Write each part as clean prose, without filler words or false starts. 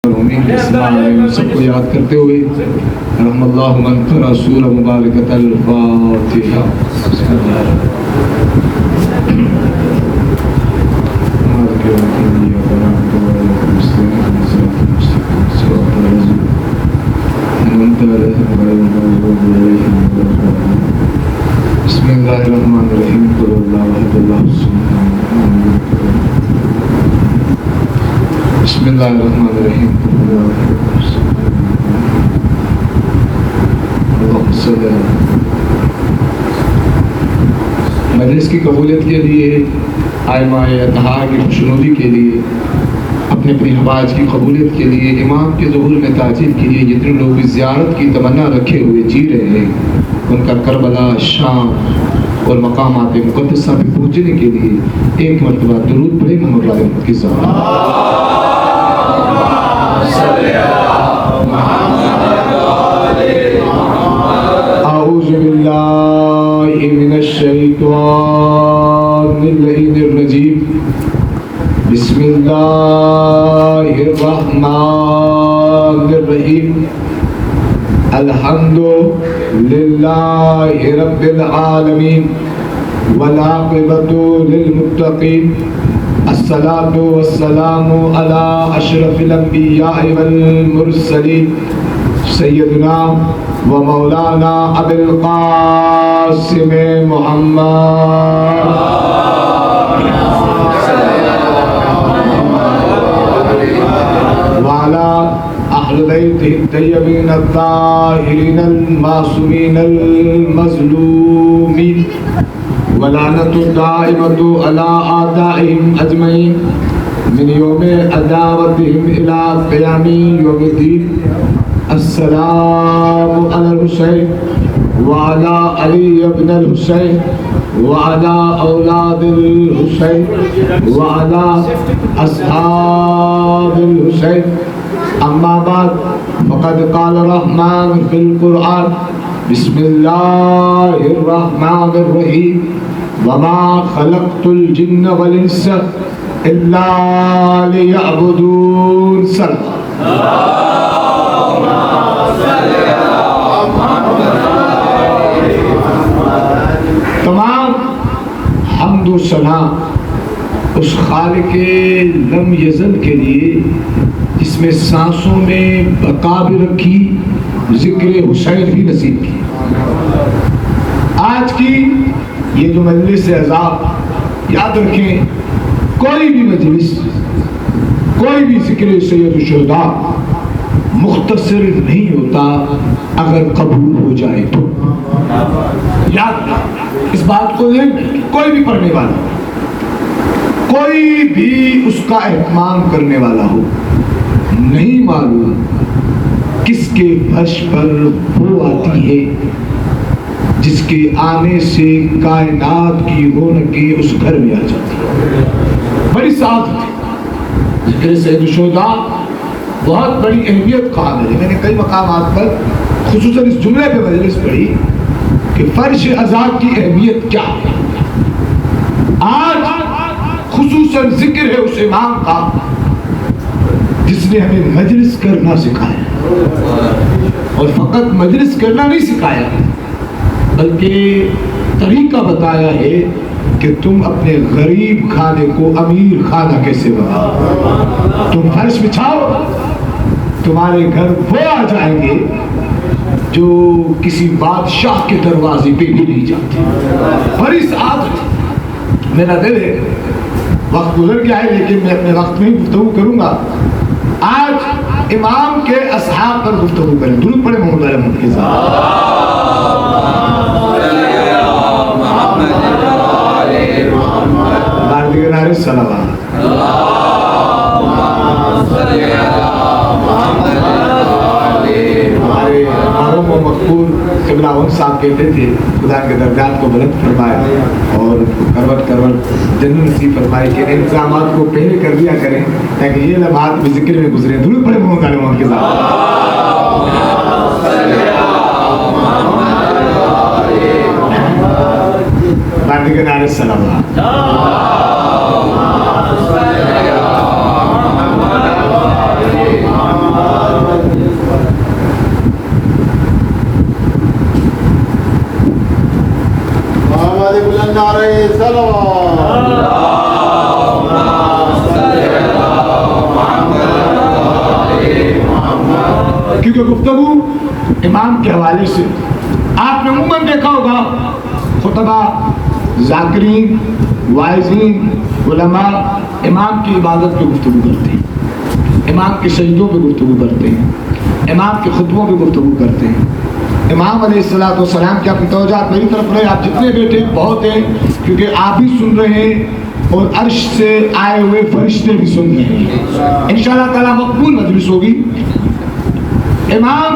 سب کو یاد کرتے ہوئے رحم اللہ من قرأ سورہ مبارکۃ الفاتحہ. بسم اللہ الرحمن الرحیم. قل اللہ احد اللہ الصمد. بسم اللہ الرحمن الرحیم. مجلس کی قبولیت کے لیے، آئمہ اطہار کی خوشنودی کے لیے، اپنے حواج کی قبولیت کے لیے، امام کے ظہور میں تاجیل کے لیے جتنے لوگ بھی زیارت کی تمنا رکھے ہوئے جی رہے ہیں، ان کا کربلا، شام اور مقامات مقدسہ پہ پہنچنے کے لیے ایک مرتبہ درود پڑھیں محمد علیہ کی زبان. اعوذ باللہ من الشیطان اللعین الرجیم. بسم اللہ الرحمن الرحیم. الحمد للہ رب العالمین والعاقبۃ للمتقین. الصلاة والسلام على اشرف الانبیاء والمرسلین سیدنا و مولانا ابی القاسم محمد وعلى اہل بیتہ الطیبین الطاہرین المعصومین المظلومین ولعنت الدائمۃ علی اعدائهم اجمعین من یوم عداوتهم الى قیام یوم الدین. السلام علی الحسین وعلی علی ابن الحسین وعلی اولاد الحسین وعلی اصحاب الحسین. اما بعد فقد قال الرحمن فی القرآن بسم اللہ الرحمن الرحیم. وما خلقت الجن والانس الا لیعبدون. تمام حمد و ثنا اس خالق لم یزل کے لیے جس میں سانسوں میں بقا بھی رکھی، ذکر حسین بھی نصیب کی. آج کی یہ جو مجلس عذاب، یاد رکھیں کوئی بھی مجلس، کوئی بھی ذکر سید الشہداء مختصر نہیں ہوتا اگر قبول ہو جائے تو. یاد اس بات کو دیں. کوئی بھی پڑھنے والا، کوئی بھی اس کا اہتمام کرنے والا ہو، نہیں معلوم کس کے فرش پر وہ آتی ہے جس کے آنے سے کائنات کی رونقیں اس گھر میں آ جاتی ہے. بڑی ساتھ ذکر سید الشہداء بہت بڑی اہمیت کا حامل ہے. میں نے کئی مقامات پر خصوصاً اس جملے پہ مجلس پڑھی کہ فرش عزا کی اہمیت کیا ہے. آج خصوصاً ذکر ہے اس امام کا جس نے ہمیں مجلس کرنا سکھایا، اور فقط مجلس کرنا نہیں سکھایا بلکہ طریقہ بتایا ہے کہ تم اپنے غریب خانے کو امیر خانہ کیسے بناؤ. تم فرش بچھاؤ، تمہارے گھر وہ آ جائیں گے جو کسی بادشاہ کے دروازے پہ بھی نہیں جاتے. بڑی سعادت. میرا دل ہے، وقت گزر گیا ہے لیکن میں اپنے وقت میں ہی گفتگو کروں گا. آج امام کے اصحاب پر گفتگو کریں. درود پڑھیں محمد علیہ محمد کے ساتھ. نعرے صلوات. ہمارے معروف و مقبول قبلہ ون صاحب کہتے تھے خدا کے درجات کو بلند فرمائے اور کروٹ کروٹ جنت نصیب فرمائے کہ انتظامات کو پہلے کر دیا کریں تاکہ یہ لمحات بھی ذکر میں گزرے. درود پڑھیں محمد علیہ محمد کے ساتھ. بارے نعرے صلوات. کیونکہ گفتگو امام کے حوالے سے آپ نے عموماً دیکھا ہوگا خطبہ، ذاکرین، واعظین، علماء امام کی عبادت پہ گفتگو کرتے ہیں، امام کے سجدوں پہ گفتگو کرتے ہیں، امام کے خطبوں پہ گفتگو کرتے ہیں۔ امام علیہ السلام کی اپنی توجہات میری طرف رہے، آپ جتنے بیٹھے بہت ہیں، کیونکہ آپ بھی سن رہے ہیں اور عرش سے آئے ہوئے فرشتے بھی سن رہے ہیں۔ انشاءاللہ تعالیٰ مقبول مجلس ہوگی۔ امام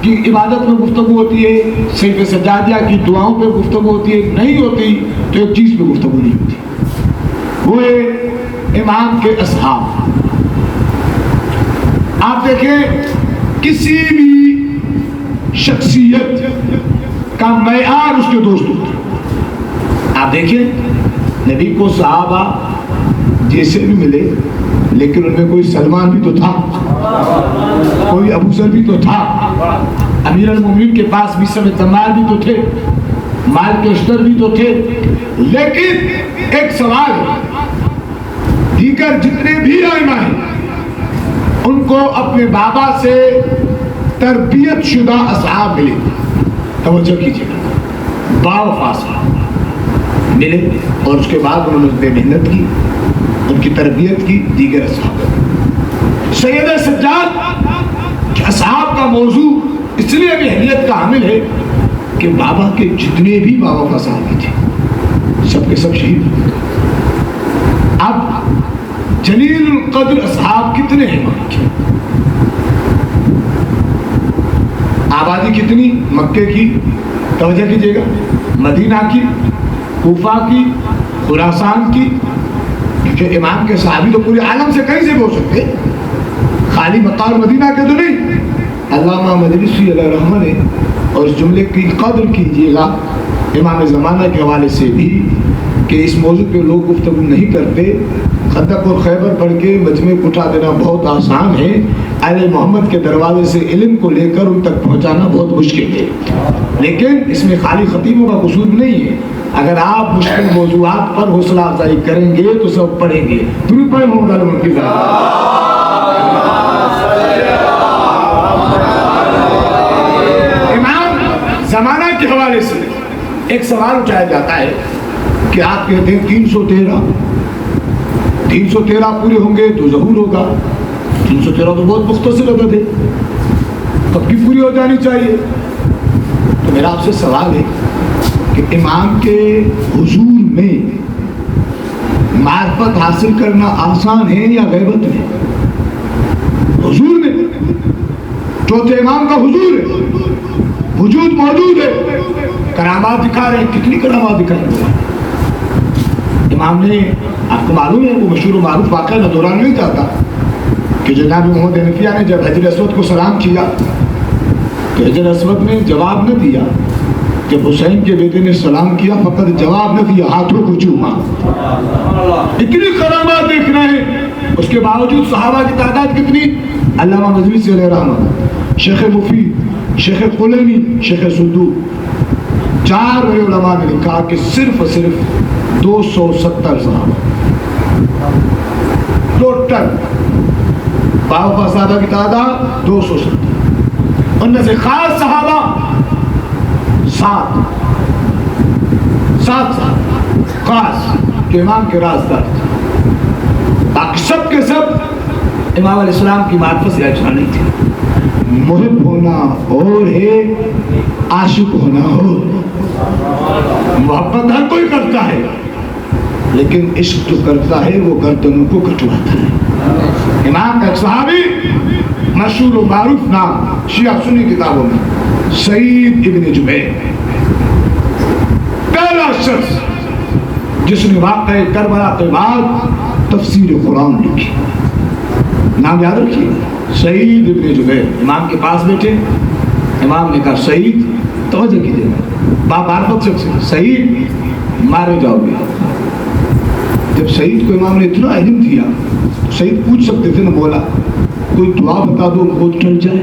کی عبادت میں گفتگو ہوتی ہے، سیف سجادیہ کی دعاؤں پہ گفتگو ہوتی ہے، نہیں ہوتی تو ایک چیز پہ گفتگو نہیں ہوتی، وہ ہے امام کے اصحاب۔ آپ دیکھیں کسی بھی شخصیت کا معیار اس کے دوست ہوتے ہیں۔ آپ دیکھیں نبی کو صحابہ جیسے بھی ملے، لیکن ان میں کوئی سلمان بھی تو تھا، کوئی ابو ذر بھی تو تھا، امیر المومنین کے پاس بھی سب تمار بھی تو تھے، مال کے اشتر بھی تو تھے۔ لیکن ایک سوال ہے، دیگر جتنے بھی ائمہ ہیں ان کو اپنے بابا سے تربیت شدہ اصحاب ملے، توجہ کیجیے، باوفا صاحب ملے، اور اس کے بعد انہوں نے محنت کی، ان کی تربیت کی دیگر اصحاب۔ سید سجاد کہ اصحاب کا موضوع اس لیے بھی اہمیت کا حامل ہے کہ بابا کے جتنے بھی باوفا صحابی تھے سب کے سب شہید ہوئے۔ اب جلیل القدر اصحاب کتنے ہیں وہاں کے؟ آبادی کتنی؟ مکے کی، توجہ کیجیے گا، مدینہ کی، کوفہ کی، خراسان کی، کیونکہ امام کے صحابی تو پورے عالم سے کہیں سے بھی ہو سکتے، خالی مکہ اور مدینہ کے تو نہیں۔ علامہ مجلسی علیہ رحمہ نے، اور اس جملے کی قدر کیجیے گا امام زمانہ کے حوالے سے بھی کہ اس موضوع پہ لوگ گفتگو نہیں کرتے، خندق اور خیبر پڑھ کے مجمع کو اٹھا دینا بہت آسان ہے، اہل محمد کے دروازے سے علم کو لے کر ان تک پہنچانا بہت مشکل ہے۔ لیکن اس میں خالی خطیبوں کا قصور نہیں ہے، اگر آپ مشکل موضوعات پر حوصلہ افزائی کریں گے تو سب پڑھیں گے۔ درود پڑھیں محمد علی کی ذات۔ امام زمانہ کے حوالے سے ایک سوال اٹھایا جاتا ہے کہ آپ کہتے ہیں 313 پورے ہوں گے تو ظہور ہوگا، 313 تو بہت مختصر عدد ہے، کب کی پوری ہو جانی چاہیے؟ تو میرا آپ سے سوال ہے کہ امام کے حضور میں معرفت حاصل کرنا آسان ہے یا غیبت میں؟ حضور میں، چوتھے امام کا حضور ہے، وجود موجود ہے، کرامات دکھا رہے ہیں، کتنی کرامات دکھا رہے ہیں امام نے؟ آپ کو معلوم ہے وہ مشہور و معروف واقعہ میں دوران نہیں جاتا کہ جناب محمد حنفیہ نے جب حجر اسود کو سلام کیا تو حجر اسود نے جواب نہ دیا، جب حسین کے بیٹے نے سلام کیا فقط جواب نہ دیا، ہاتھوں کو چوما۔ اتنی کرامات دیکھ رہے ہیں، اس کے باوجود صحابہ کی تعداد کتنی؟ علامہ مجلسی علیہ رحمہ، شیخ مفید، شیخ قلینی، شیخ صدوق، 4 علماء نے لکھا کہ صرف 270 صحابہ ٹوٹل، باوفا صحابہ کی تعداد 270، ان میں سے خاص صحابہ 7 صحابہ خاص کہ امام کے رازدار تھے، باقی سب کے سب امام علیہ السلام کی معرفت سے اجرا نہیں تھے۔ محب ہونا اور ہے، عاشق ہونا ہو۔ محبت ہر کوئی کرتا ہے، لیکن عشق جو کرتا ہے وہ گردنوں کو کٹواتا ہے۔ امام کا ایک صحابی مشہور و معروف نام شیعہ سنی کتابوں میں سعید ابن جبیر، پہلا شخص جس نے واقعہ کربلا کے بعد تفسیر قرآن لکھی، نام یاد رکھیے، سعید ابن جبیر۔ امام کے پاس بیٹھے، امام نے کہا سعید، توجہ کیجیے، بابارفت شخص، سعید مارے جاؤ گے۔ جب سعید کو امام نے اتنا علم دیا تو سعید پوچھ سکتے تھے نا، بولا کوئی دعا بتا دو بہت ٹل جائے،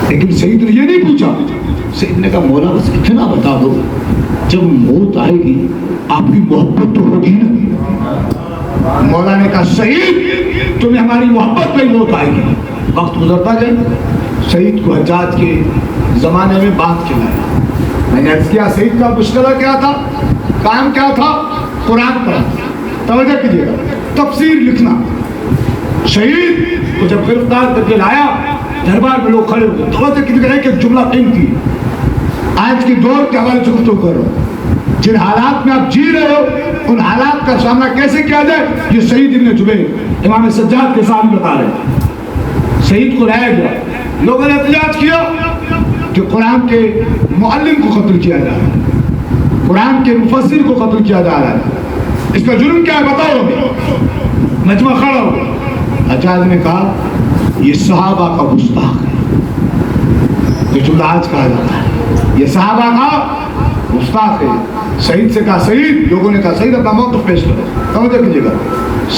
لیکن سعید نے یہ نہیں پوچھا. سعید نے کہا مولا بس اتنا بتا دو جب موت آئے گی آپ کی محبت تو ہوگی نا. مولا نے کہا سعید تمہیں ہماری محبت پہ موت آئے گی. وقت گزرتا جائے. سعید کو حجاج کے زمانے میں باندھ کے لایا. میں نے عرض کیا سعید کا مشکلہ کیا تھا, کام کیا تھا؟ قرآن پڑھا. توجہ کیجیے گا, تفسیر لکھنا. شہید کو جب گرفتار کر کے لایا دربار میں لوگ کھڑے ہوئے. توجہ کیجیے گا, ایک جملہ قیمتی آج کے دور کے حوالے سے گفتگو کرو. جن حالات میں آپ جی رہے ہو ان حالات کا سامنا کیسے کیا جائے یہ سعید ابن جبیر امام سجاد کے سامنے بتا رہے ہیں. سعید کو لایا گیا, لوگوں نے احتجاج کیا کہ قرآن کے معلم کو قتل کیا جا رہا ہے, قرآن کے مفسر کو قتل کیا جا رہا ہے, اس کا جرم کیا ہے بتاؤ. مجمع کھڑا ہو. حجاج نے کہا یہ صحابہ کا گستاخ ہے. یہ جملہ آج کہا جاتا ہے یہ صحابہ کا گستاخ ہے. سعید سے کہا سعید, لوگوں نے کہا سعید اپنا موقف پیش کرو. توجہ کیجیے گا.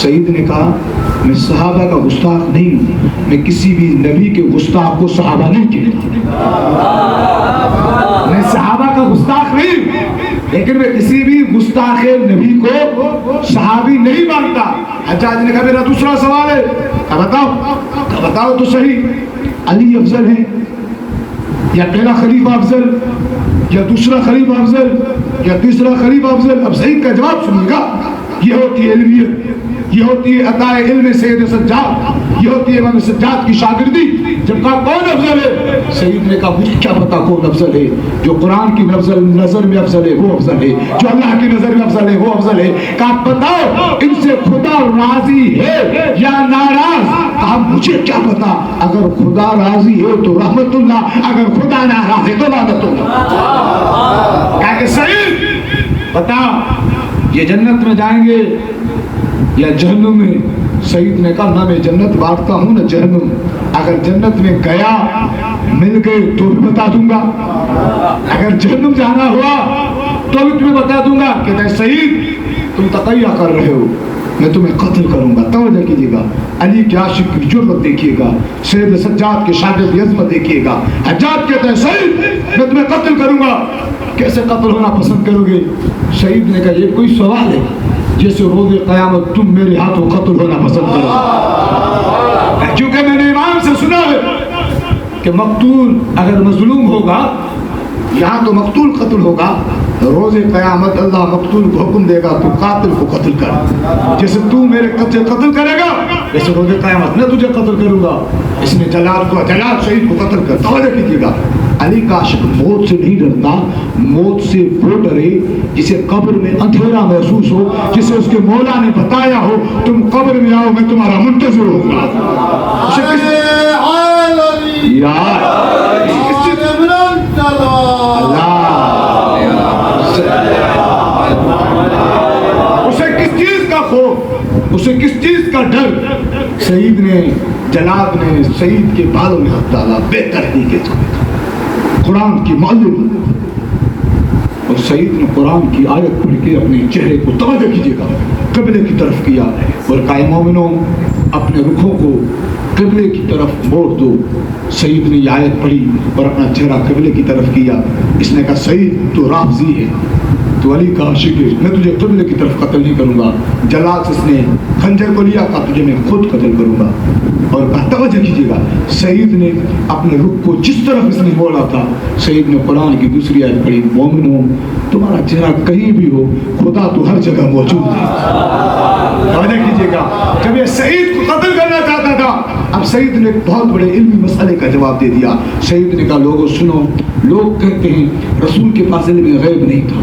سعید نے کہا میں صحابہ کا گستاخ نہیں ہوں, میں کسی بھی نبی کے گستاخ کو صحابہ نہیں کہتا. میں صحابہ کا گستاخ نہیں ہوں لیکن میں کسی بھی گستاخ نبی کو صحابی نہیں مانتا. حجاج نے کہا میرا دوسرا سوال ہے. بتاؤ تو صحیح, علی افضل ہے یا پہلا خلیفہ افضل یا دوسرا خلیفہ افضل یا تیسرا خلیفہ افضل؟ اب سعید کا جواب سنیے گا. یہ ہوتی ہے علمیت, یہ ہوتی ہے عطائے علم سید سجاد, یہ ہوتی ہے امام سجاد کی شاگردی. جب کہا کون افضل ہے, سعید نے کہا مجھے کیا پتا کون افضل ہے. جو قرآن کی نظر میں افضل ہے وہ افضل ہے, جو اللہ کی نظر میں افضل ہے وہ افضل ہے. کہا بتاؤ ان سے خدا راضی ہے یا ناراض؟ کہا مجھے کیا پتا, اگر خدا راضی ہے تو رحمت اللہ, اگر خدا ناراض ہے تو لعنت اللہ. کہا کہ سعید بتا یہ جنت میں جائیں گے یا جہنم میں؟ سعید نے کہا نہ میں جنت بانٹتا ہوں نہ جہنم. اگر جنت میں گیا مل گئے تو بھی بتا دوں گا, اگر جہنم جانا ہوا تو بھی تمہیں بتا دوں گا. کہتا ہے سعید تم تقیہ کر رہے ہو, میں تمہیں قتل کروں گا. توجہ کیجیے گا, علی کے عاشق کی جرأت دیکھیے گا, سید سجاد کے شاگرد کی عظمت دیکھیے گا. حجاج کہتا ہے سعید میں تمہیں قتل کروں گا, کیسے قتل ہونا پسند کرو گے؟ شہید نے کہا یہ کوئی سوال ہے جیسے روز قیامت تم میرے ہاتھوں قتل ہونا پسند کرو؟ کیونکہ میں نے امام سے سنا ہے کہ مقتول اگر مظلوم ہوگا, یہاں تو مقتول قتل ہوگا, روز قیامت اللہ مقتول کو حکم دے گا تو قاتل کو قتل کر. جیسے تو میرے قتل کرے گا ویسے روز قیامت میں تجھے قتل کروں گا. اس نے جلال شہید کو قتل کر. توجہ کیجیے گا, علی کا عاشق موت سے نہیں ڈرتا, موت سے وہ ڈرے جسے قبر میں اندھیرا محسوس ہو, جسے اس کے مولا نے بتایا ہو تم قبر میں آؤ میں تمہارا منتظر ہوں گا. اسے کس چیز کا خوف, اسے کس چیز کا ڈر؟ سعید نے, جلاد نے سعید کے بالوں میں ہاتھ ڈالا بے تحقیق کے قرآن کی معلوم, اور سعید نے قرآن کی آیت پڑھ کے اپنے چہرے کو توجہ کیجیے گا قبلے کی طرف کیا اور کہا مومنوں اپنے رخوں کو قبلے کی طرف موڑ دو. سعید نے یہ آیت پڑھی اور اپنا چہرہ قبلے کی طرف کیا. اس نے کہا سعید تو رافضی ہے, تو علی کا عاشق ہے, میں تجھے قبلے کی طرف قتل نہیں کروں گا. جلال اس نے خنجر کو لیا, کہا تجھے میں خود قتل کروں گا. اور کہا توجہ کیجیے گا, سعید نے اپنے رخ کو جس طرف اس نے موڑا تھا, سعید نے قرآن کی دوسری آیت پڑھی مومنوں تمہارا چہرہ کہیں بھی ہو خدا تو ہر جگہ موجود ہے. توجہ کیجیے گا, جب یہ سعید کو قتل کرنا چاہتا تھا, اب سعید نے بہت بڑے علمی مسئلے کا جواب دے دیا. سعید نے کہا لوگوں سنو, لوگ کہتے ہیں رسول کے پاس علم غیب نہیں تھا,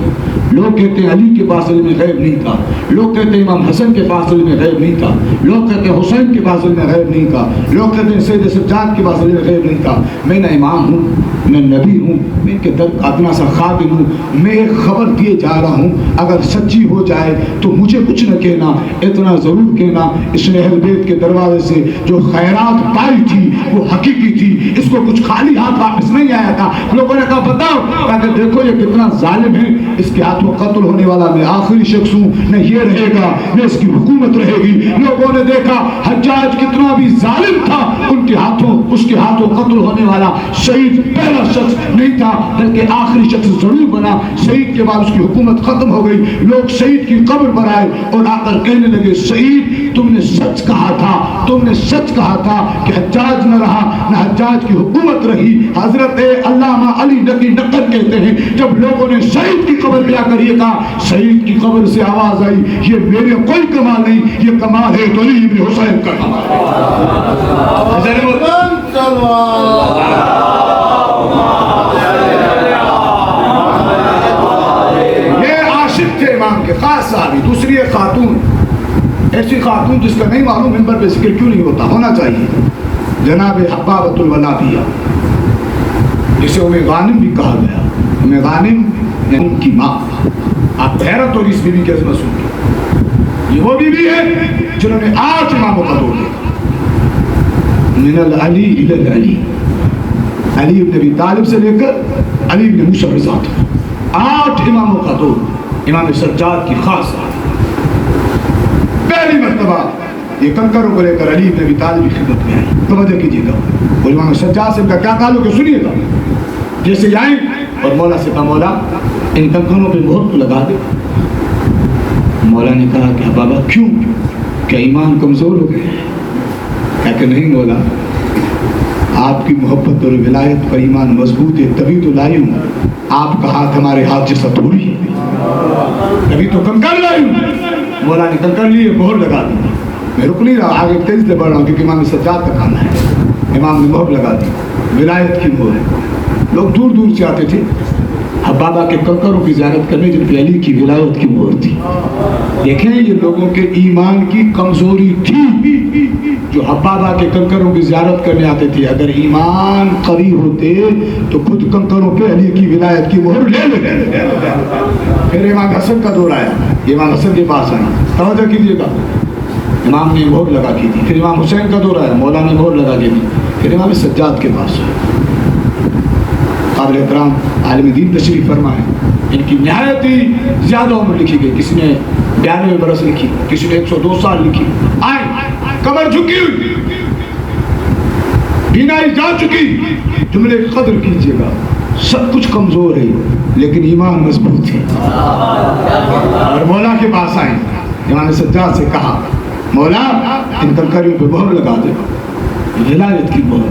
لوگ کہتے ہیں علی کے پاس علم غیب نہیں تھا, لوگ کہتے ہیں امام حسن کے پاس علم غیب نہیں تھا, لوگ کہتے ہیں حسین کے پاس علم غیب نہیں تھا, لوگ کہتے ہیں سید سجاد کے پاس علم غیب نہیں تھا. میں نہ امام ہوں میں نبی ہوں, میں ان کے در ادنا سا خادم ہوں, میں ایک خبر دیے جا رہا ہوں, اگر سچی ہو جائے تو مجھے کچھ نہ کہنا, اتنا ضرور کہنا اس نے اہل بیت کے دروازے سے جو خیرات پائی تھی وہ حقیقی تھی, اس کو کچھ خالی ہاتھ واپس نہیں آیا تھا. لوگوں نے کہا بتاؤ, کہا کہ دیکھو یہ کتنا ظالم ہے, اس کے ہاتھوں ہاتھوں قتل ہونے والا میں آخری شخص ہوں، نہ یہ رہے گا نہ اس کی حکومت رہے گی۔ لوگوں نے دیکھا حجاج کتنا بھی ظالم تھا، اس کے ہاتھوں قتل ہونے والا شہید پہلا شخص نہیں تھا بلکہ آخری شخص ضرور بنا۔ شہید کے بعد اس کی حکومت ختم ہو گئی۔ لوگ شہید کی قبر پر آئے اور آ کر کہنے لگے شہید تم نے سچ کہا تھا، تم نے سچ کہا تھا کہ حجاج نہ رہا نہ حجاج کی حکومت رہی۔ حضرت علامہ علی نقی نقد کہتے ہیں جب لوگوں نے شہید کی قبر پہ آ کر یہ کہا، شہید کی قبر سے آواز آئی یہ میرے کوئی کمال نہیں، یہ کمال ہے علی بن حسین کا کمال۔ یہ عاشق تھے امام کے خاص صحابی۔ دوسری ایک خاتون، ایسی خاتون جس کا نہیں معلوم منبر پہ ذکر کیوں نہیں ہوتا، ہونا چاہیے، جناب حبابۃ الولابیہ، جسے ام غانم بھی کہا گیا۔ ام غانم یعنی ان کی ماں۔ آپ حیرت ہوگی اس بیوی کی عظمت سن کے، یہ وہ بیوی ہے جنہوں نے 8 اماموں کا دور دیکھا، من العلی الی العلی، علی ابن ابی طالب سے لے کر علی ابن موسیٰ رضا تک 8 اماموں کا دور۔ امام سجاد کی خاص پہلی مرتبہ یہ کنکروں کو لے کر علی ابن ابی طالب کی خدمت میں آئی۔ توجہ کیجیے گا، اور امام سجاد سے ان کا کیا تعلق ہے سنیے گا۔ جیسے آئیں اور مولا سے کہا مولا ان کنکروں پہ مہر تو لگا دے۔ مولا نے کہا کہ بابا کیوں، کیا ایمان کمزور ہو گئے؟ کہا کہ نہیں مولا، آپ کی محبت اور ولایت پر ایمان مضبوط ہے، تبھی تو لائی ہوں۔ آپ کا ہاتھ ہمارے ہاتھ جیسا تھوڑی ہے، تبھی تو کنکر لائی ہوں۔ مولا نے کنکر لیے، مہر لگا دی۔ میں رک نہیں رہا، آگے تیزی سے بڑھ رہا ہوں کیونکہ امام سجاد کا کھانا ہے۔ امام نے مہر لگا دی، ولایت کی مہر ہے۔ لوگ دور دور سے آتے تھے حبابہ کے کنکروں کی زیارت کرنے جن پہ علی کی ولایت کی مہر تھی۔ دیکھیں یہ لوگوں کے ایمان کی کمزوری تھی جو حبابہ کے کنکروں کی زیارت کرنے آتے تھے۔ اگر ایمان قوی ہوتے تو خود کنکروں پہ علی کی ولایت کی مہر لے لیتے۔ پھر امام حسن کا دور آیا، امام حسن کے پاس آئے، توجہ کیجیے گا، امام نے مہر لگا کی تھی۔ پھر امام حسین کا دور آیا، مولا نے مہر لگا کی تھی۔ پھر امام سجاد کے پاس آئے۔ قابل احترام عالم دین تشریف فرمائے، ان کی نہایت ہی زیادہ عمر لکھی گئی، کسی نے 92 برس لکھی، کسی نے 102 سال لکھی۔ آئے کمر جھکی ہوئی، بینائی جا چکی، جملے قدر کیجیے گا، سب کچھ کمزور ہے لیکن ایمان مضبوط ہے۔ اور مولا کے پاس آئے، امام سجاد سے کہا مولا ان کنکریوں پہ مہر لگا دے، ولایت کی مہر۔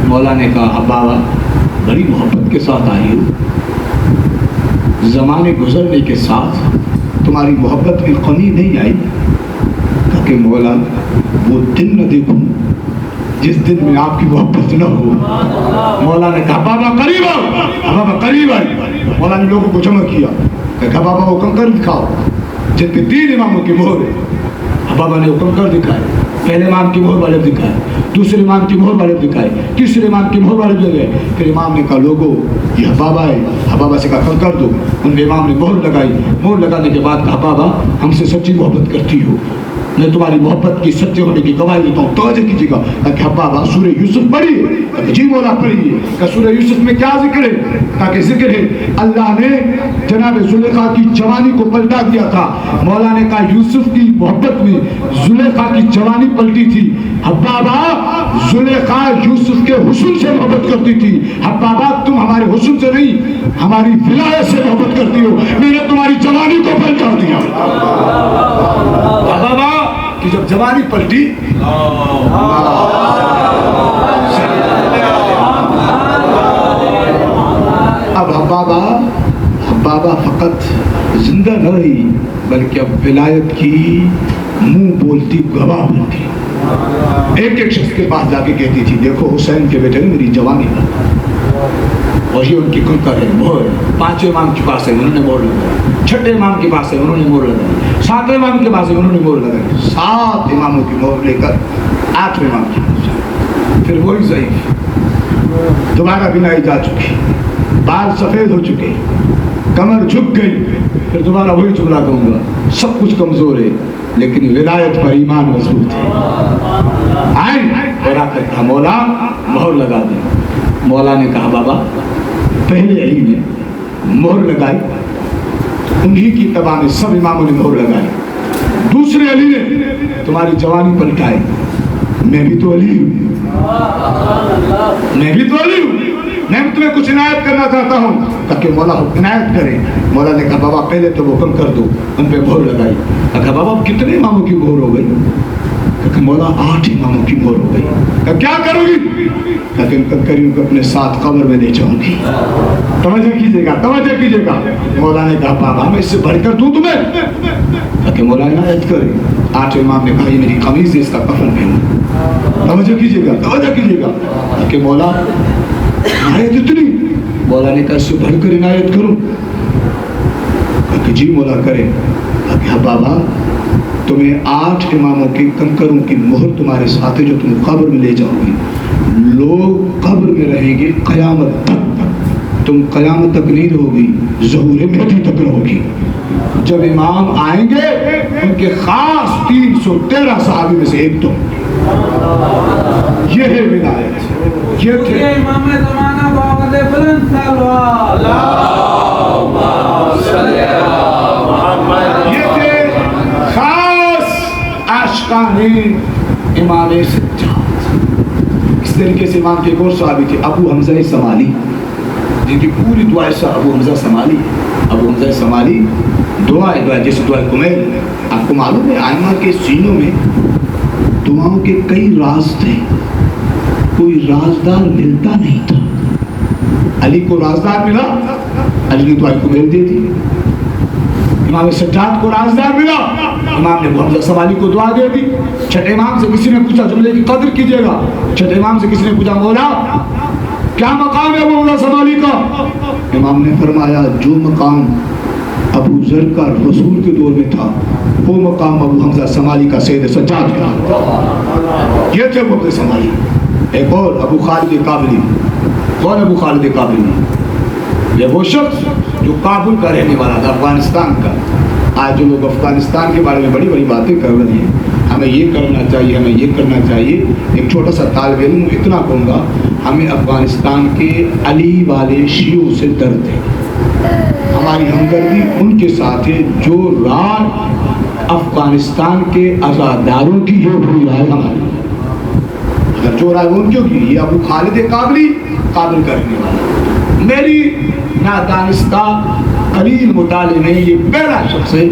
مولا نے کہا حبابہ بڑی محبت کے ساتھ آئی ہو، زمانے گزرنے کے ساتھ تمہاری محبت میں کمی نہیں آئی؟ کہا کہ مولا وہ دن نہ دیکھوں جس دن میں آپ کی محبت نہ ہو۔ مولا نے کہا بابا قریب آؤ، بابا قریب آئے۔ مولا نے لوگوں کو جمع کیا، کہا بابا وہ کنکر دکھاؤ جن پہ 3 اماموں کی مہر ہے۔ بابا نے وہ کنکر دکھائے، پہلے امام کی مہر والے دکھائے، دوسرے امام کی مہر والے دکھائے، تیسرے امام کی مہر والے دے گئے۔ پھر امام نے کہا لوگوں یہ حبابہ ہے، حبابہ سے کہا کنکر دو۔ ان پہ امام نے مہر لگائی، مہر لگانے کے بعد کہا حبابہ ہم سے سچی محبت کرتی ہو، میں تمہاری محبت کی سچے ہونے کی گواہی دیتا ہوں، توجہ کیجیے گا۔ کہ حبابہ سورہ یوسف پڑھی ہے؟ جی مولا پڑھی ہے۔ کہ سورہ یوسف میں کیا ذکر ہے؟ تاکہ ذکر ہے اللہ نے جناب زلیخا کی جوانی کو پلٹا دیا تھا۔ مولا نے کہا یوسف کی محبت میں زلیخا کی جوانی پلٹی تھی۔ حبابہ زلیخا یوسف کے حسن سے محبت کرتی تھی، حبابہ تم ہمارے حسن سے نہیں ہماری ولایت سے محبت کرتی ہو، میں نے تمہاری جوانی کو پلٹا دیا۔ حبابہ کہ جب جوانی پلٹی اب حبابہ فقط زندہ نہ رہی بلکہ اب ولایت کی منہ بولتی گواہ بنتی۔ ایک ایک شخص کے پاس جا کے کہتی تھی دیکھو حسین کے بیٹے نے میری جوانی پر، اور یہ ان کی کنکر ہے، مہر۔ 5 امام کے پاس ہے انہوں نے مہر لگائی، 6 امام کے پاس ہے انہوں نے مہر لگائی، 7 امام کے پاس ہے انہوں نے مہر لگائی، 7 اماموں کی مہر لے کر 8 امام کی پاس۔ پھر وہی ضعیف، دوبارہ بینائی جا چکی، بال سفید ہو چکے، کمر جھک گئی۔ پھر دوبارہ وہی جملہ کہوں گا، سب کچھ کمزور ہے لیکن ولایت پر ایمان مضبوط ہے۔ آئیں اور آ کر کہا مولا مہر لگا دیں۔ مولا نے کہا بابا پہلے علی نے مہر لگائی، انہی کی تباہ میں سب اماموں نے مہر لگائی۔ دوسرے علی نے تمہاری جوانی پلٹائی، میں بھی تو علی ہوں، میں بھی تو علی ہوں، میں بھی تمہیں کچھ عنایت کرنا چاہتا ہوں تاکہ مولا عنایت کرے۔ مولا نے کہا بابا پہلے تو وہ حکم کر دو، ان پہ مہر لگائی۔ کہا بابا کتنے اماموں کی مہر ہو گئی؟ کہ مولا 8 اماموں کی مہر ہو گئی۔ کہا کیا کرو گی؟ کہا کہ ان کنکریوں کو اپنے ساتھ قبر میں لے جاؤں گی۔ توجہ کیجیے گا، توجہ کیجیے گا۔ مولا نے کہا بابا میں اس سے بڑھ کر دوں تمہیں؟ کہا کہ مولا عنایت کرے۔ 8 امام نے کہا یہ میری قمیض ہے، اس کا کفن پہنو۔ توجہ کیجیے گا، توجہ کیجیے گا کہ مولا عنایت اتنی؟ مولا نے کہا اس سے بڑھ کر عنایت کروں؟ کہا کہ جی مولا کرے۔ کہا بابا تمہیں 8 اماموں کے کنکروں کی مہر تمہارے ساتھ ہے جو تم قبر میں لے جاؤ گی۔ لوگ قبر میں رہیں گے قیامت تک، تم قیامت تک نہیں رہو گی، ظہور مہدی تک رہو گی۔ جب امام آئیں گے ان کے خاص 313 صحابی میں سے ایک تم۔ یہ ہے ولایت، یہ تھے امام زمانہ باوقت بلند صلوات اللہم صلی علی محمد، یہ تھے خاص عاشقان امام سجاد۔ اس طریقے سے امام کے ایک اور صحابی تھے ابو حمزہ سمالی، جن کی پوری دعا سے ابو حمزہ سمالی، ابو حمزہ سمالی دعا جیسے دعا کمیل۔ آپ کو معلوم ہے آئمہ کے سینوں میں دعاؤں کے کئی راز تھے، کوئی رازدار ملتا نہیں تھا۔ علی کو رازدار ملا، علی نے دعا کمیل دے دی۔ امام سجاد کو رازدار ملا، امام نے ابو حمزہ سمالی کو دعا دے دی۔ چھٹے امام سے کسی نے پوچھا جملے کی قدر کیجیے گا، چھٹے امام سے کسی نے پوچھا مولا کیا مقام ہے ابو حمزہ سمالی کا؟ امام نے فرمایا جو مقام ابو ذر کا رسول کے دور میں تھا وہ مقام ابو حمزہ سمالی کا سید سجاد کا۔ یہ تھے ابو حمزہ سمالی۔ ایک اور ابو خالد کابلی۔ کون ابو خالد کابلی؟ یہ وہ شخص جو کابل کا رہنے والا تھا، افغانستان کا۔ آج جو لوگ افغانستان کے بارے میں بڑی بڑی باتیں کر رہے ہیں، ہمیں یہ کرنا چاہیے، ہمیں یہ کرنا چاہیے، ایک چھوٹا سا طالب علم اتنا کہوں گا ہمیں افغانستان کے علی والے شیعوں سے درد ہے۔ ہماری ہمدردی ان کے ساتھ ہے جو رات افغانستان کے عزاداروں کی یہ ہوئی رائے ہماری، اگر جو رائے ان کیوں کی، یہ ابو خالد کابلی قابل کرنے والا۔ میری نادانستہ قلیل مطالعے میں یہ پہلا شخص ہے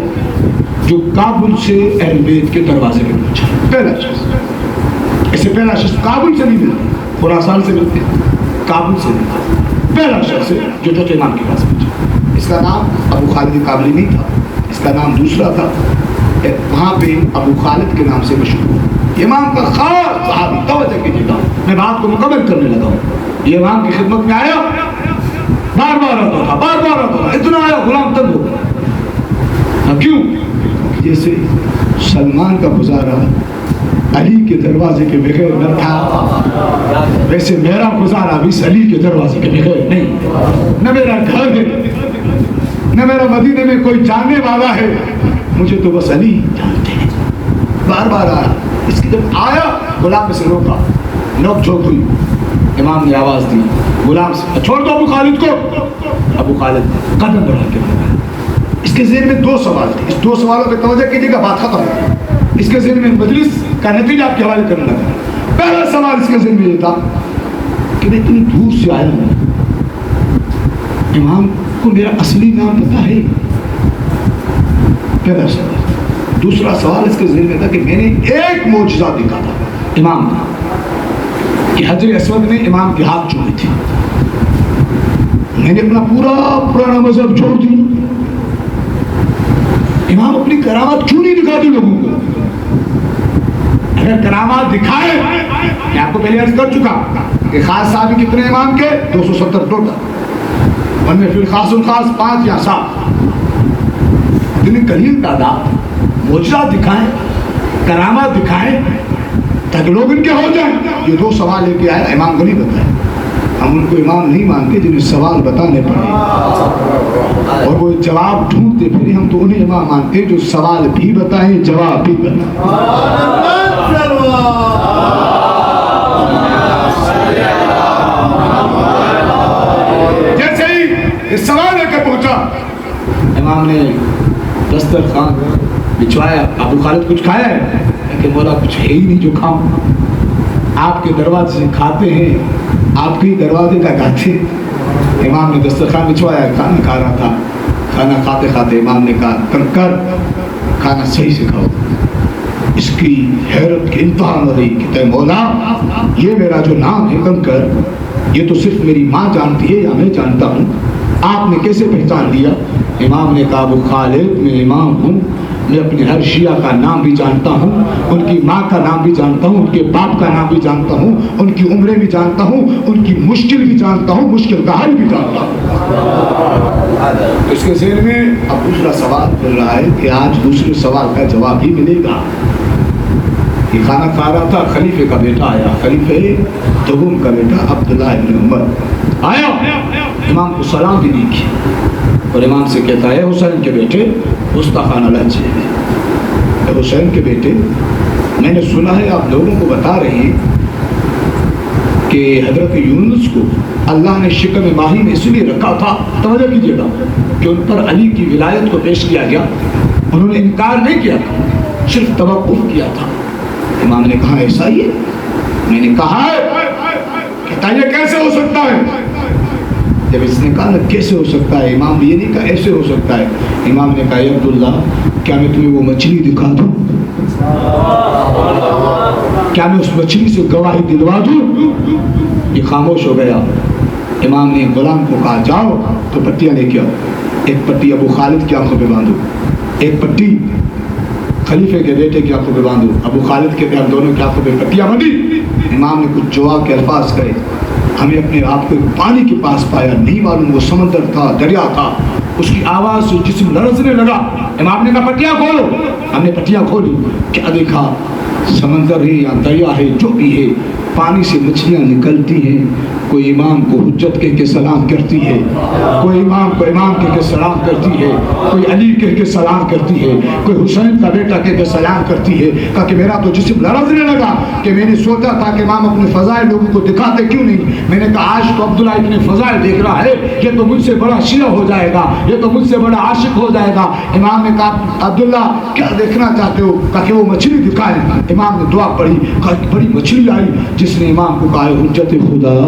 جو کابل سے اہل بیت کے دروازے پہ پہنچا، پہلا شخص۔ اس سے پہلا شخص کابل سے نہیں ملتا، خراسان سے ملتے، کابل سے ملتا، پہلا شخص ہے جو چوتھے امام کے پاس پہنچا۔ اس کا نام ابو خالد کابلی نہیں تھا، اس کا نام دوسرا تھا، وہاں پہ ابو خالد کے نام سے مشہور امام کا خاص صحابی۔ توجہ کیجیے گا، میں بات کو مکمل کرنے لگا ہوں۔ یہ امام کی خدمت میں آیا، بار بار آتا تھا، بار بار آتا تھا، اتنا آیا غلام تنگ ہو گیا۔ کیوں؟ جیسے سلمان کا گزارا علی کے دروازے کے بغیر نہ تھا، ویسے میرا گزارا بھی علی کے دروازے کے بغیر نہیں۔ نہ میرا گھر ہے، نہ میرا مدینے میں کوئی جاننے والا ہے، مجھے تو بس علی جانتے ہیں۔ بار بار آیا، اس کی جب آیا غلام میں سے روکا، نوک جھوک ہوئی، امام نے آواز دی غلام سے چھوڑ دو ابو خالد کو۔ ابو خالد قدم بڑھا کے بڑھا۔ اس کے ذہن میں 2 سوال تھے، اس 2 سوالوں پہ توجہ کیجیے گا، بات ختم ہے۔ اس کے ذہن میں مجلس کا نتیجہ آپ کے حوالے کرنے لگا۔ پہلا سوال اس کے ذہن میں یہ تھا کہ میں اتنی دور سے آیا ہوں، امام کو میرا اصلی نام پتا ہے؟ پہلا سوال۔ دوسرا سوال اس کے ذہن میں تھا کہ میں نے ایک معجزہ دیکھا تھا امام کا، کہ حجر اسود نے امام کے ہاتھ چھوڑے تھے، میں نے اپنا پورا پرانا مذہب چھوڑ دیا، امام اپنی کرامات کیوں نہیں دکھاتے لوگوں کو؟ اگر کرامات دکھائے، میں آپ کو پہلے عرض کر چکا کہ خاص صحابی کتنے امام کے 270 ٹوٹل، ان میں پھر خاص الخاص 5 یا 7، اتنی قلیل تعداد معجزات دکھائیں، کرامات دکھائیں تاکہ لوگ ان کے ہو جائیں۔ یہ 2 سوال لے کے آیا، امام کو نہیں بتائے۔ ہم ان کو امام نہیں مانتے جنہیں سوال بتانے پڑے اور وہ جواب ڈھونڈتے پھرے، ہم تو انہیں امام مانتے ہیں جو سوال بھی بتائیں، جواب بھی بتائیں۔ جیسے ہی اس سوال لے کے پہنچا امام نے دسترخوان بچھوایا. ابو خالد کچھ کھایا ہے؟ کہ مولا کچھ ہے ہی نہیں جو کھاؤں. آپ کے دروازے سے کھاتے ہیں, آپ کے ہی دروازے کا کھاتے. امام نے دسترخوان بچھوایا, کھانا کھا رہا تھا. کھانا کھاتے کھاتے امام نے کہا کنکر کھانا صحیح سے کھاؤ. اس کی حیرت کی انتہا نہ رہی. کہتا ہے مولا یہ میرا جو نام ہے کنکر, یہ تو صرف میری ماں جانتی ہے یا میں جانتا ہوں, آپ نے کیسے پہچان لیا؟ امام نے کہا ابو خالد میں امام ہوں, میں اپنے ہر شیعہ کا نام بھی جانتا ہوں, ان کی ماں کا نام بھی جانتا ہوں, ان کے باپ کا نام بھی جانتا ہوں, ان کی عمریں بھی جانتا ہوں, ان کی مشکل بھی جانتا ہوں, مشکل کا حل بھی جانتا ہوں. اس کے ذہن میں اب دوسرا سوال مل رہا ہے کہ آج دوسرے سوال کا جواب بھی ملے گا. یہ کھانا کھا رہا تھا, خلیفے کا بیٹا آیا, خلیفے دوم کا بیٹا عبداللہ ابن عمر آیا. امام کو سلام بھی نہیں کیا اور امام سے کہتا ہے حسین کے بیٹے گستاخانہ لہجے میں, حسین کے بیٹے میں نے سنا ہے آپ لوگوں کو بتا رہے ہیں کہ حضرت یونس کو اللہ نے شکم ماہی میں اس لیے رکھا تھا, توجہ کیجیے گا, کہ ان پر علی کی ولایت کو پیش کیا گیا. انہوں نے انکار نہیں کیا تھا, صرف توقف کیا تھا. امام نے کہا ایسا ہی ہے؟ میں نے کہا ہے. کہتا یہ کیسے ہو سکتا ہے؟ جب اس نے کہا کیسے ہو سکتا ہے, امام نے یہ نہیں کہا ایسے ہو سکتا ہے. امام نے کہا عبداللہ کیا میں تمہیں وہ مچھلی دکھا دوں؟ کیا میں اس مچھلی سے گواہی دلوا دوں؟ یہ خاموش ہو گیا. امام نے غلام کو کہا جاؤ تو پٹیاں لے کے آؤ. ایک پٹی ابو خالد کی آنکھوں پہ باندھو, ایک پٹی خلیفے کے بیٹے کی آنکھوں پہ باندھو. ابو خالد کے بیٹے دونوں کی آنکھوں پہ پٹیاں باندھی. امام نے کچھ جواب کے الفاظ کہے. ہمیں اپنے آپ کو پانی کے پاس پایا, نہیں معلوم وہ سمندر تھا, دریا تھا. اس کی آواز سے جسم لرزنے لگا. امام نے کہا پٹیاں کھولو. ہم نے پٹیاں کھولی. کیا دیکھا؟ سمندر ہے یا دریا ہے جو بھی ہے, پانی سے مچھلیاں نکلتی ہیں. کوئی امام کو حجت کہہ کے سلام کرتی ہے, کوئی امام کو امام کہہ کے سلام کرتی ہے, کوئی علی کہہ کے سلام کرتی ہے, کوئی حسین کا بیٹا کہہ کے سلام کرتی ہے. کہا کہ میرا تو جسم لرزنے لگا کہ میں نے سوچا تھا کہ امام اپنے فضائل لوگوں کو دکھاتے کیوں نہیں. میں نے کہا آج تو عبداللہ ابن فضائل دیکھ رہا ہے, یہ تو مجھ سے بڑا شیعہ ہو جائے گا, یہ تو مجھ سے بڑا عاشق ہو جائے گا. امام نے کہا عبداللہ کیا دیکھنا چاہتے ہو؟ کہا کہ وہ مچھلی دکھائے. امام نے دعا پڑھی, کہا کہ بڑی مچھلی آئی. جس نے امام کو کہا حجت خدا,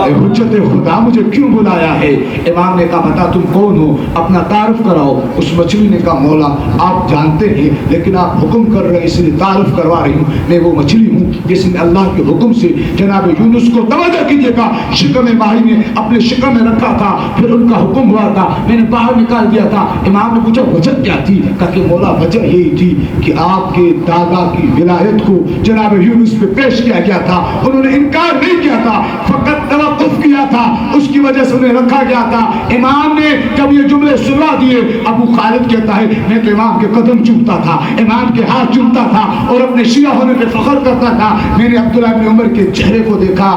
حجت خدا مجھے کیوں بلایا ہے؟ امام نے کہا بتا تم کون ہو, اپنا تعارف کراؤ. اس مچھلی نے کہا مولا آپ جانتے ہیں لیکن آپ حکم کر رہے ہیں اس لیے تعارف کروا رہی ہوں. میں وہ مچھلی ہوں جس نے اللہ کے حکم سے جناب یونس کو, توجہ کیجیے گا, شکم ماہی نے اپنے شکم میں رکھا تھا, پھر ان کا حکم ہوا تھا, میں نے باہر نکال دیا تھا. امام نے پوچھا وجہ کیا تھی؟ کہا کہ مولا وجہ یہی تھی کہ آپ کے دادا کی ولایت کو جناب یونس پہ پیش کیا گیا تھا, انہوں نے انکار نہیں کیا تھا, فقط توقف کیا تھا, اس کی وجہ سے انہیں رکھا گیا تھا. امام نے جب یہ جملے سنوا دیے, ابو خالد کہتا ہے میں تو امام کے قدم چومتا تھا, امام کے ہاتھ چومتا تھا اور اپنے شیعہ ہونے پہ فخر کرتا تھا. میں نے عبداللہ ابن عمر کے چہرے کو دیکھا,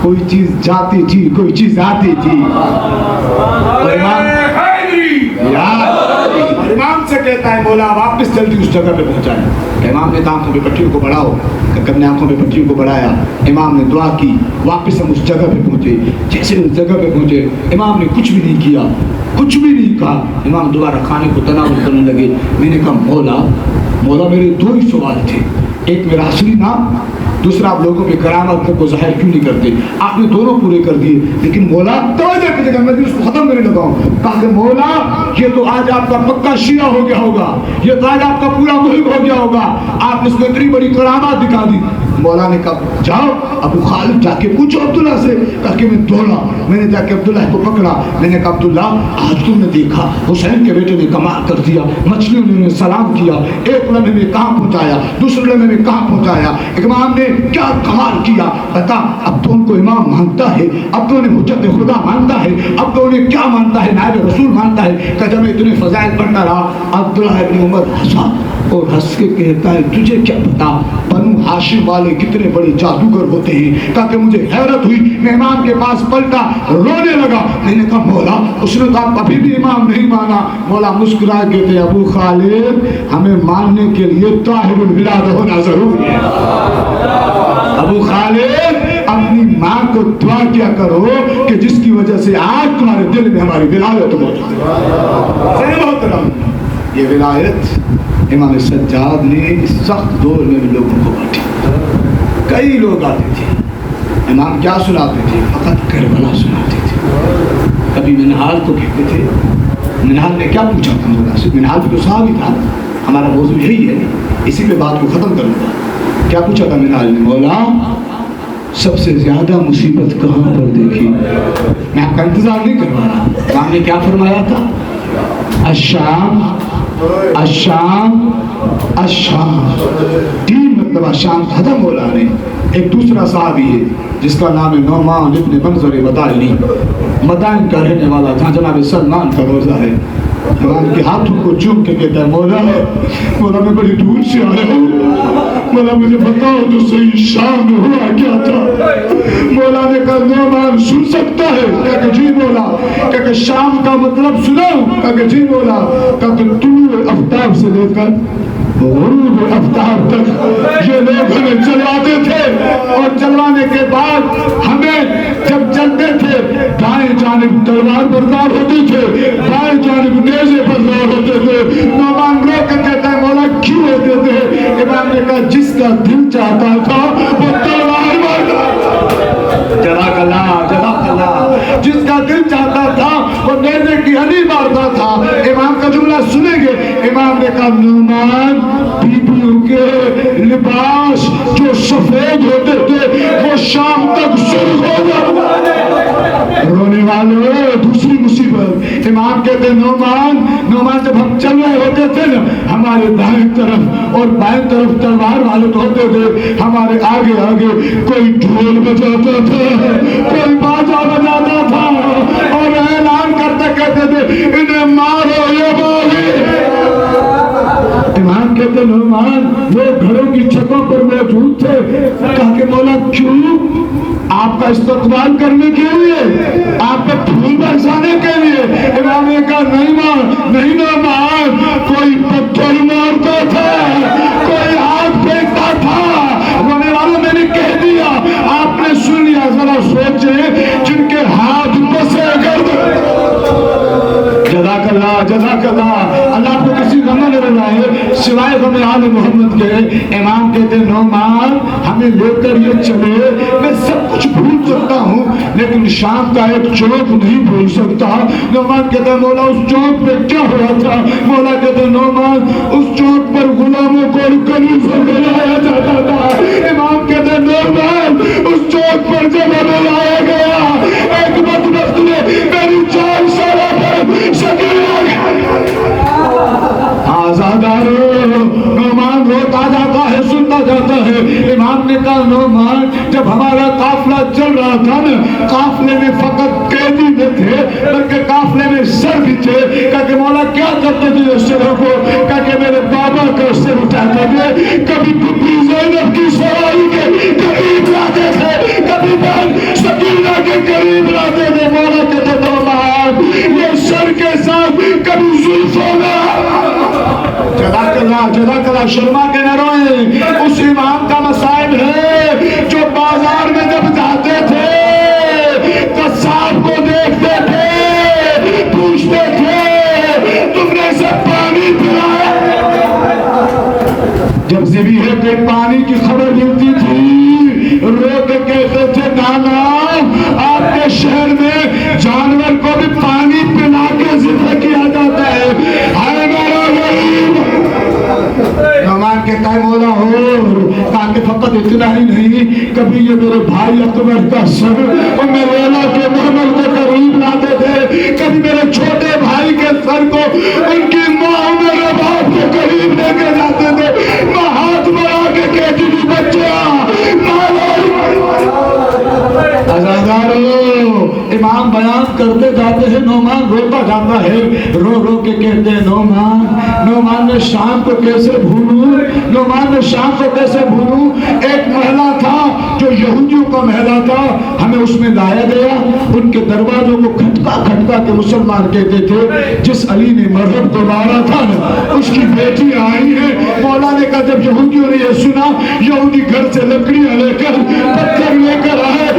کوئی چیز جاتی تھی, کوئی چیز آتی تھی. اور امام سے کہتا ہے مولا واپس جلدی اس جگہ پہ پہنچائے. امام نے آنکھوں پہ پٹیوں کو بڑھاؤ, کہ نے آنکھوں پہ پٹیوں کو بڑھایا. امام نے دعا کی, واپس ہم اس جگہ پہ پہنچے. جیسے اس جگہ پہ پہنچے امام نے کچھ بھی نہیں کیا, کچھ بھی نہیں کہا. امام دوبارہ کھانے کو تناول کرنے لگے. میں نے کہا مولا میرے دو ہی سوال تھے, ایک میرا اصلی نام, دوسرا آپ لوگوں پہ کرامت کو ظاہر کیوں نہیں کرتے؟ آپ نے دونوں پورے کر دیے. لیکن مولا توجہ کی جگہ میں اس کو ختم کرنے لگا ہوں. کہا کہ مولا یہ تو آج آپ کا پکا شیعہ ہو گیا ہوگا, یہ تو آج آپ کا پورا ملک ہو گیا ہوگا, آپ اس کو اتنی بڑی کرامات دکھا دی. مولا نے کہا جاؤ ابو خالد جا کے پوچھو عبداللہ سے. کہا کہ میں دوڑا, میں نے جا کے عبداللہ کو پکڑا. میں نے کہا عبداللہ آج تم نے دیکھا حسین کے بیٹے نے کمال کر دیا, مچھلیوں نے سلام کیا, ایک لمحے میں کہاں پہنچایا, دوسرے لمحے میں کہاں پہنچایا, امام نے کیا کمال کیا. بتا اب تو ان کو امام مانتا ہے, اب تو انہیں حجت خدا مانتا ہے, اب تو انہیں کیا مانتا ہے, نائب رسول مانتا ہے. کہ جب میں اتنے فضائل پڑھتا رہا, عبداللہ ابن عمر ہنسا اور ہنس کے کہتا ہے تجھے کیا پتا بنو ہاشم والے کتنے بڑے جادوگر ہوتے ہیں. کہا کہ مجھے حیرت ہوئی, میں امام کے پاس پلٹا, رونے لگا. میں نے کہا مولا, اس نے کہا کبھی بھی امام نہیں مانا. مولا مسکرائے کہتے ابو خالد ہمیں ماننے کے لیے طاہر الولاد ہونا ضروری ہے. ابو خالد اپنی ماں کو دعا کیا کرو کہ جس کی وجہ سے آج تمہارے دل میں ہماری ولایت موجود ہے۔ یہ ولایت امام سجاد نے اس سخت دور میں لوگوں کو بانٹی۔ کئی لوگ آتے تھے، امام کیا سناتے تھے؟ فقط کربلا سناتے تھے۔ کبھی منہال کو کہتے تھے، منہال نے کیا پوچھا تھا مولا سے؟ منہال بھی تو صحابی تھا، ہمارا موضوع یہی ہے، اسی پہ بات کو ختم کروں گا۔ کیا پوچھا تھا منہال نے؟ مولا سب سے زیادہ مصیبت کہاں پر دیکھی؟ میں آپ کا انتظار نہیں کروا رہا، امام نے کیا فرمایا تھا؟ الشام الشام الشام، 3 مرتبہ شام کہا مولا نے۔ ایک دوسرا صحابی ہے جس کا نام ہے نعمان ابن منظر مدائنی، مدائن کا رہنے والا تھا، جناب سلمان کا روزہ ہے۔ امام کے ہاتھوں کو چوم کے کہتا ہے مولا میں بڑی دور سے آیا ہوں، مولا مجھے بتاؤ تو صحیح شام میں ہوا کیا تھا؟ مولا نے کہا نعمان سن سکتا ہے؟ کہا کہ جی مولا۔ کہا کہ شام کا مطلب سناؤ؟ کہا کہ جی مولا۔ کہا کہ طلوع آفتاب سے لے کر غروب آفتاب تک یہ لوگ ہمیں چلواتے تھے، اور چلوانے کے بعد ہمیں جب چلتے تھے دائیں جانب تلوار بردار ہوتے تھے، بائیں جانب نیزے بردار ہوتے تھے۔ نعمان رو کے کہتا ہے مولا کیوں ہوتے تھے؟ امام نے کہا جس کا دل چاہتا تھا وہ تلوار مارتا، جزاک اللہ جزاک اللہ، جس کا دل چاہتا تھا وہ نیزے کی ہنی مارتا تھا۔ امام کا جملہ سنیں گے، امام نے کہا نعمان بیبیوں کے لباس جو سفید ہوتے تھے وہ شام تک سرخ ہو جاتے۔ رونے والوں دوسری مصیبت، امام کہتے نعمان جب ہم چل رہے ہوتے تھے نا، ہمارے دائیں طرف اور بائیں طرف تلوار والے ہوتے تھے، ہمارے آگے آگے کوئی ڈھول بجاتا تھا، کوئی باجا بجاتا تھا، اور اعلان کرتے کہتے تھے انہیں مارو یہ باغی۔ امام کہتے نعمان وہ گھروں کی چھتوں پر موجود تھے۔ کہا کہ مولا کیوں؟ آپ کا استقبال کرنے کے لیے، آپ کا پھول برسانے کے لیے۔ امام نے کہا نہیں نعمان، کوئی پتھر مارتا تھا، کوئی ہاتھ پھینکتا تھا۔ رونے والوں میں نے کہہ دیا، آپ نے سن لیا، ذرا سوچیں جن کے ہاتھ بسے گرد۔ جزاک اللہ جزاک اللہ، اللہ آپ کو کسی غم نہ رہے سوائے غم آل محمد کے۔ امام کہتے نعمان ہمیں لے کر یہ چلے، میں سب کچھ بھول سکتا ہوں لیکن شام کا ایک چوک نہیں بھول سکتا۔ نعمان کہتے مولا اس چوک پہ کیا ہوا تھا؟ مولا کہتے نعمان اس چوک پر غلاموں کو کلیف بلایا جاتا تھا۔ امام کہتے نعمان اس چوک پر جب ہمیں لایا گیا ایک بدبخت نے میری جان سارا نعمان روتا جاتا ہے، سنتا جاتا ہے۔ امام نے کہا نعمان جب ہمارا قافلہ چل رہا تھا نا، قافلے میں فقط قیدی نہ تھے بلکہ قافلے میں سر بھی تھے۔ کہا کہ مولا کیا کرتے تھے اس سروں کو؟ کہا کہ میرے بابا کا سر اٹھاتے تھے، کبھی بی زینب کی سواری کے قریب لاتے تھے، کبھی بہن سکینہ کے قریب لاتے تھے۔ مولا کہتے نعمان یہ سر کے ساتھ کبھی زلفوں میں جزاک اللہ شرما کے نہ روئیں۔ اس امام کا مسائل ہے جو بازار میں جب جاتے تھے قصاب کو دیکھتے تھے، پوچھتے تھے تم نے اسے پانی پلایا؟ جب ذبیحے کے پانی کی خبر ملتی تھی رو کے کہتے تھے نانا آپ کے شہر میں جانور کو بھی پانی پلا کے ذبح کیا جاتا ہے، ہائے میرا غریب۔ نعمان کہتا ہے مولا ہو، کہا کہ فقط اتنا ہی نہیں، کبھی یہ میرے بھائی اکبر کا سر اور میرے اللہ کے محمد کے قریب لاتے تھے، کبھی میرے چھوٹے بھائی کے سر کو ان کی ماں میرے باپ کے قریب لے کے جاتے تھے۔ میں ہاتھ بڑھا کے کہتی تھی بچہ امام بیان کرتے جاتے ہیں، نعمان روتا جاتا ہے، رو کے کہتے ہیں نعمان نے شام کو کیسے بھولوں، نعمان نے شام کو کیسے بھولوں؟ ایک محلہ تھا جو یہودیوں کا محلہ تھا، ہمیں اس میں لایا گیا، ان کے دروازوں کو کھٹکا کے مسلمان کہتے تھے جس علی نے مرہب کو مارا تھا نا اس کی بیٹی آئی ہے۔ مولا نے کہا جب یہودیوں نے یہ سنا، یہودی گھر سے لکڑیاں لے کر پتھر لے کر آئے،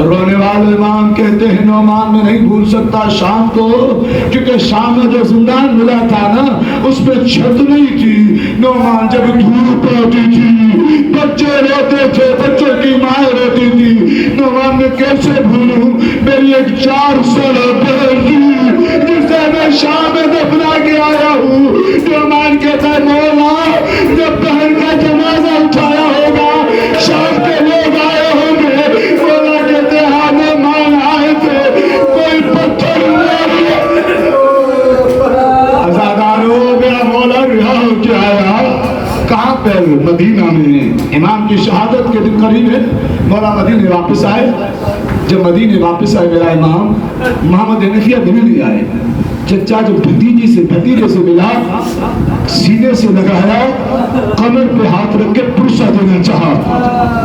رونے والے امام کہتے ہیں نعمان میں نہیں بھول سکتا شام کو، کیونکہ شام میں جو زندان ملا تھا نا اس پہ چھت نہیں تھی۔ نعمان جب دھوپ آتی تھی بچے روتے تھے، بچوں کی مائیں روتی تھی۔ نعمان میں کیسے بھولوں میری ایک 4 سالہ بہن تھی جسے میں شام میں دفنا کے آیا ہوں۔ نعمان کہتا ہے مولا جب بہن کا جنازہ اٹھایا ہوگا شام کے لوگ آئے ہوں گے۔ مولا کہتے ہیں ہاں مہمان آئے تھے، کوئی پتھر ازادارو میرا مولا رہا ہو کے آیا۔ کہاں پہ؟ مدینہ میں۔ امام کی شہادت کے دن قریب ہے، مولا مدینے واپس آئے۔ جب مدینے واپس آئے میرا امام محمد حنفیہ بھی نہیں آئے۔ چچا جو بھتیجے سے ملا، سینے سے لگایا، کمر پہ ہاتھ رکھ کے پرسہ دینا چاہا۔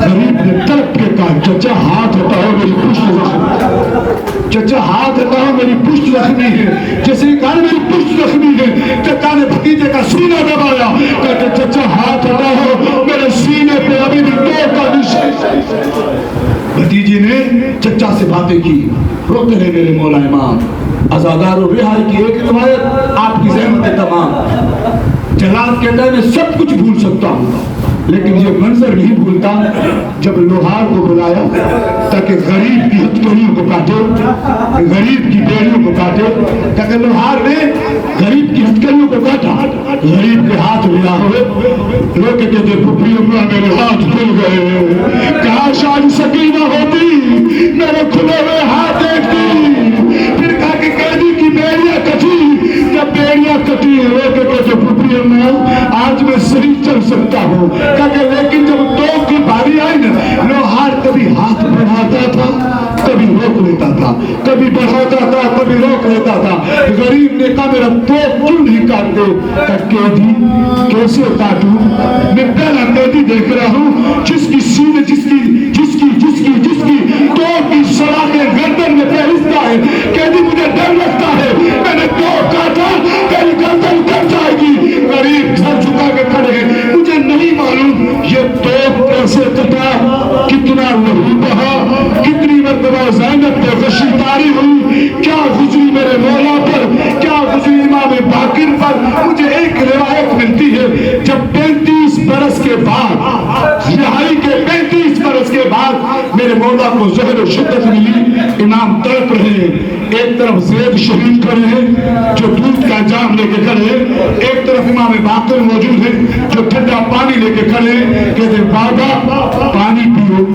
غریب نے تڑپ کے کہا چچا ہاتھ ہٹاؤ میری پشت زخمی، چچا ہاتھ ہٹاؤ میری پشت زخمی ہے۔ جیسے کہا میری پشت زخمی ہے، چچا نے بھتیجے کا سینہ دبایا، کہا کہ چچا ہاتھ ہٹاؤ میرے سینے پہ ابھی بھی 2 کا نشان۔ بھتیجے نے چچا سے باتیں کی، روتے رہے میرے مولا امام۔ ازادار و رہائی کی ایک روایت آپ کی زحمت تمام۔ جلال کہتا ہے میں سب کچھ بھول سکتا ہوں لیکن یہ منظر نہیں بھولتا جب لوہار کو بلایا تاکہ غریب کی ہتھکڑیوں کو کاٹے، غریب کی بیڑیوں کو کاٹے، تاکہ لوہار نے غریب کی ہتھکڑیوں کو کاٹا، غریب کے ہاتھ لیا ہوئے لوگ کہتے پھپھی اما میرے ہاتھ کھل گئے، کاش آج سکینہ ہوتی میرے کھلے ہوئے ہاتھ دیکھتی۔ پھر کہا کہ قیدی کی بیڑیاں کٹی، جب بیڑیاں کٹی لوگ کہتے پھپھی اما آج میں صحیح چل سکتا ہوں۔ کہ لیکن جب توپ کی باری آئی نا لوہار کبھی ہاتھ بڑھاتا تھا کبھی روک لیتا تھا، کبھی بڑھاتا تھا کبھی روک لیتا تھا۔ غریب نے کہا میرا توپ کیوں نہیں کاٹتے؟ کہ قیدی کیسے کاٹوں؟ میں پہلا قیدی دیکھ رہا ہوں جس کی سینے جس کی توپ کی سلاخیں گردن میں پہنتا ہے۔ قیدی مجھے ڈر لگتا ہے میں نے توپ کاٹا کہیں گردن کٹ جائے گی۔ غریب سر جھکا کے کھڑے ہیں، مجھے نہیں معلوم یہ توپ کیسے کٹا، کتنا لہو بہا، کتنی مرتبہ زینب پہ غشی طاری ہوئی، کیا گزری میرے مولا پر، کیا گزری امام باقر پر۔ مجھے ایک روایت ملتی ہے جب 35 برس کے بعد رہائی کے 35 برس کے بعد میرے مولا کو زہر و شدت ملی، امام تڑپ رہے ہیں، ایک طرف زید شہید کھڑے ہیں جو دودھ کا جام لے کے کھڑے ہیں، ایک طرف امام باقر موجود ہے جو ٹھنڈا پانی لے کے کھڑے ہیں۔ کہتے بابا پانی پیو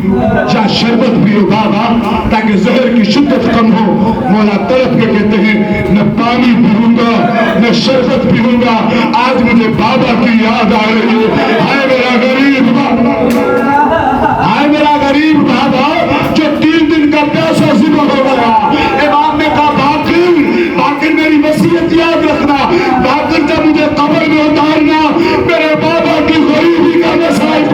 یا شربت پیو بابا تاکہ زہر کی شدت کم ہو۔ مولا تڑپ کے کہتے ہیں نہ پانی پیوں گا نہ شربت پیوں گا، آج مجھے بابا کی یاد آ رہی ہے۔ ہائے میرا غریب بابا، ہائے میرا غریب بابا جو 3 دن کا پیاسا ذبح ہو گیا۔ امام نے کہا باقر میری وصیت یاد رکھنا، باقر جب مجھے قبر میں اتارنا میرے بابا کی غریبی کا مسائل۔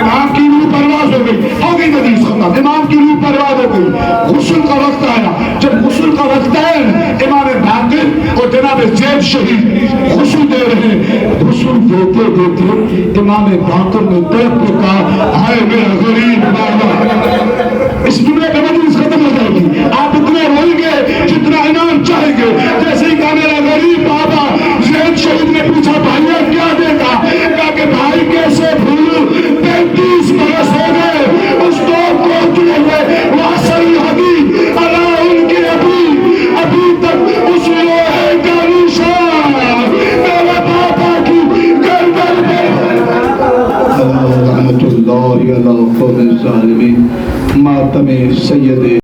امام کی روح پرواز ہو گئی حدیث ختم، امام کی روح پرواز ہو گئی۔ غسل کا وقت آیا، جب غسل کا وقت آیا امام باقر اور جناب زید شہید غسل دے رہے، غسل دیتے دیتے امام باقر نے تڑپ کے کہا ہائے میرا غریب بابا۔ اس جملے کا مجلس ختم ہو جائے گی، آپ اتنے روئیں گے جتنا انعام چاہیں گے۔ جیسے ہی کہا میرا غریب بابا، زید شہید نے پوچھا بھائیہ کیا دے گا؟ کہا کہ بھائی کیسے بھولوں 35 برس ہو گئے اس توپ کو کیے ہوئے، واسل حبیب اللہ ان کے ابھی تک اس لوہے کا نشان میرے بابا کی گردن پہ۔ رحمت اللہ علی القوم الظالمین، ماتم سید